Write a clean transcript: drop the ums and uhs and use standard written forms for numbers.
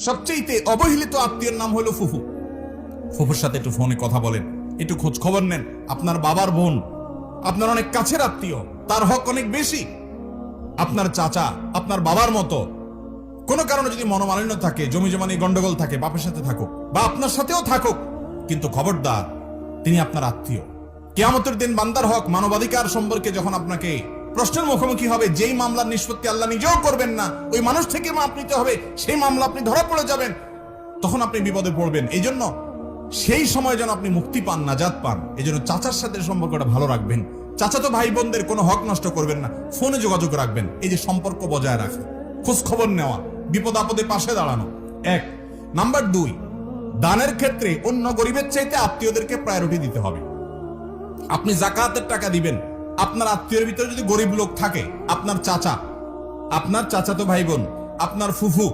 সবচেয়ে অবহেলিত আত্মীয়ের নাম হলো ফুফু। ফুফুর সাথে একটু ফোনে কথা বলেন, একটু খোঁজ খবর নেন। আপনার বাবার বোন, আপনার অনেক কাছের আত্মীয়, তার হক অনেক বেশি। আপনার চাচা আপনার বাবার মতো। কোনো কারণে যদি মনোমালিন্য থাকে, জমি জমা নিয়ে গন্ডগোল থাকে, বাপের সাথে থাকুক বা আপনার সাথেও থাকুক, কিন্তু খবরদার, তিনি আপনার আত্মীয়। কিয়ামতের দিন বান্দার হক, মানবাধিকার সম্পর্কে যখন আপনাকে প্রশ্নের মুখোমুখি হবে, যেই মামলার নিষ্পত্তি আল্লাহ নিজেও করবেন না, ওই মানুষ থেকে মাপ নিতে হবে, সেই মামলা আপনি ধরা পড়ে যাবেন, তখন আপনি বিপদে পড়বেন। এই জন্য সেই সময় যেন আপনি মুক্তি পান, নাজাত পান, এই জন্য চাচার সাথে সম্পর্কটা ভালো রাখবেন। চাচাতো ভাই বোনদের কোনো হক নষ্ট করবেন না, ফোনে যোগাযোগ রাখবেন। এই যে সম্পর্ক বজায় রাখা, খোঁজ খবর নেওয়া, বিপদ আপদে পাশে দাঁড়ানো, এক। নাম্বার 2, দানের ক্ষেত্রে অন্য গরিবের চাইতে আত্মীয়দেরকে প্রায়োরিটি দিতে হবে। আপনি যাকাতের টাকা দিবেন, আপনার আত্মীয়ের ভিতরে যদি গরিব লোক থাকে, আপনার চাচা, আপনার চাচাতো ভাই বোন, আপনার ফুফু,